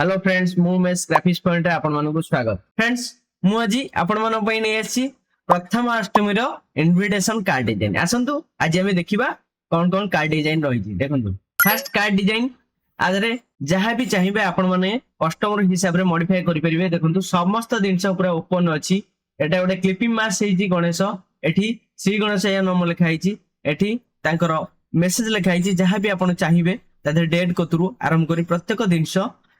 Hello friends मु mess graphics point आपण मानकु स्वागत। फ्रेंड्स मु आज आपण मानन पई नै आछि प्रथमाष्टमी रो इनविटेशन कार्ड डिजाइन। आसंतु आज हम देखिबा कोन कोन कार्ड डिजाइन रही छी। देखंतु फर्स्ट कार्ड डिजाइन आदरे जहां भी चाहिबे आपण माने कस्टमर हिसाब रे मॉडिफाई करि परिबे। देखंतु समस्त दिनस पूरा ओपन अछि। एटा गोटे क्लिपिंग मास हेछि गणेश, एठी श्री गणेश या नाम लिखा हेछि, एठी तांकर मेसेज लिखा हेछि। जहां भी आपण चाहिबे तादे डेट कतुरु आरंभ करी प्रत्येक दिनस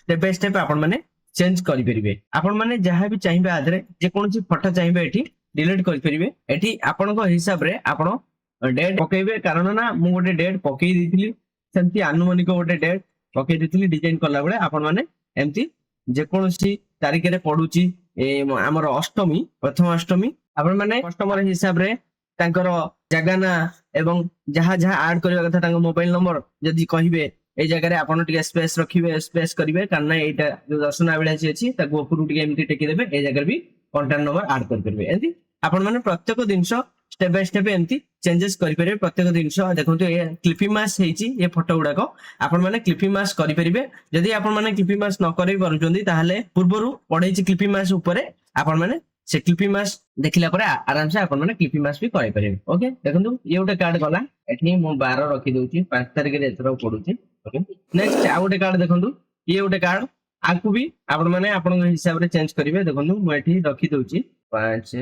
स्टेप बाय स्टेप आपण माने चेंज करि परिबे। आपण माने जहां भी चाहिबे आदरे जे कोनसी फोटो चाहिबे एठी डिलीट करि परिबे। एठी आपण को हिसाब रे आपण डेट पकेबे, कारण ना मु गोटे डेट पकेई दिथिली, सेंती अनुमानिक गोटे डेट पकेई दिथिली डिजाइन करला बेले आपण माने एम्ति जे कोनसी तारिख रे पडुची हमर अष्टमी प्रथमाष्टमी आपण माने कस्टमर हिसाब रे तांकर जगह ना एवं जहां जहां ऐड करबा कथा तांको मोबाइल नंबर जदी कहिबे ए जगह रे आपण टिके स्पेस रखिबे, स्पेस करिवे, कारण एटा जो दर्शना अभिलाषी अछि ताको उपरु टिके एमति टेकी देबे। ए जगह भी कांटेक्ट नंबर ऐड कर परबे। एंती आपण माने प्रत्येक दिनस स्टेप बाय स्टेप एमति चेंजेस करि परबे। प्रत्येक दिनस देखंतु ए क्लिपिंग मास हेछि, ए फोटो गुडा को आपण माने क्लिपिंग मास करि परिबे। जदी आपण माने क्लिपिंग मास न करि परुचोंदी ताहाले पूर्वरु पढैछि क्लिपिंग मास ऊपरे आपण माने से क्लिपिंग मास देखिला परे आराम से आपण माने क्लिपिंग मास भी करि परिबे। ओके, देखंतु ये गोटे कार्ड गला, एठी मु 12 रखि दउछि, 5 तारिख रे एतरो पडुछि। ओके, नेक्स्ट आ गोटे कार्ड देखंतु, ये गोटे कार्ड आकु भी आपण माने आपण हिसाब रे चेंज करिवे। देखंतु मु एठी रखि दउछि 5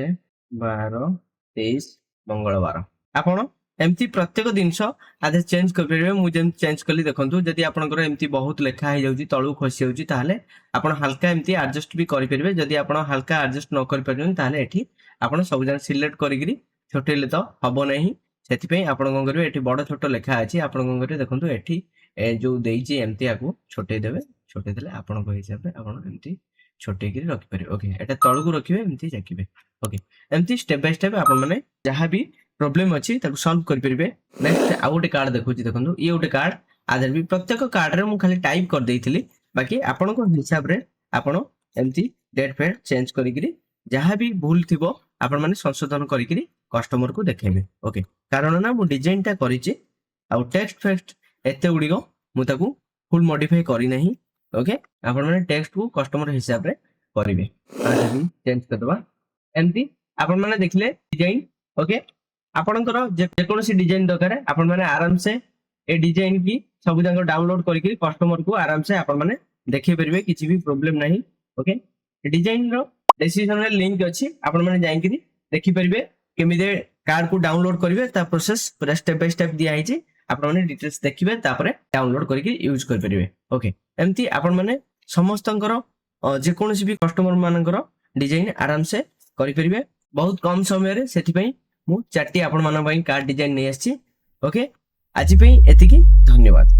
12 23 मंगलवार। आपण एमती प्रत्येक दिनस आधे चेंज कर परिबे। मु जेम चेंज कली देखंतु, जदी आपनकर एमती बहुत लेखा हे जाउची, तळु खसी जाउची, ताहाले आपण हल्का एमती एडजस्ट भी करि परिबे। जदी आपण हल्का एडजस्ट न करि परिबे ताहाले एठी आपण सब जन सिलेक्ट करिगिरी छोटेले तो हबो नाही। सेति पई आपण कोन करिवे, एठी बड़ छोट लेखा अछि, आपण कोन करिवे देखंतु एठी जो देइची एमती आकु छोटे देबे। छोटे देले आपण को हिसाब रे आपण एमती छोटे गिरी रखि परिबे। ओके, एटा तळु को रखिबे, एमती जाकिबे। ओके, एमती स्टेप बाय स्टेप आपण माने जहां भी प्रॉब्लम अछि ताको सॉल्व कर परिबे। नेक्स्ट आ गोटे कार्ड देखुची, देखंतु ये गोटे कार्ड आदर भी प्रत्येक कार्ड रे मु खाली टाइप कर देइथिली, बाकी आपण को हिसाब रे आपण एमती डेट फेट चेंज करिगिरी जहां भी भूल थिबो आपण माने संशोधन करिगिरी कस्टमर को देखेबे। ओके, कारण ना मु डिजाइन ता करिछि आ टेक्स्ट फेक्स्ट एते गुडी को मु ताको फुल मॉडिफाई करि नाही। ओके, आपण माने टेक्स्ट को कस्टमर हिसाब रे करिवे। आ भी चेंज करदबा एमती आपण माने देखले डिजाइन। ओके, आपनकर जे कोनोसी डिजाइन दरकार आपण माने आराम से ए डिजाइन की सब जंग डाउनलोड करके कस्टमर को आराम से आपण माने देखै परिबे, किछि भी प्रॉब्लम नाही। ओके, डिजाइन रो डिस्क्रिप्शन रे लिंक अछि, आपण माने जाई कि देखि परिबे केमिदे कार्ड को डाउनलोड करिवे। ता प्रोसेस पूरा स्टेप बाय स्टेप दिया आइछि, आपण माने डिटेल्स देखिबे, तापरे डाउनलोड करके यूज कर परिबे। ओके, एम्ति आपण माने समस्तंकर जे कोनोसी भी कस्टमर मानकर डिजाइन आराम से करि परिबे बहुत कम समय रे। सेति पई मु 4टी आपण मान कार्ड डिजाइन नै आछि। ओके, आज पे एतिकी, धन्यवाद।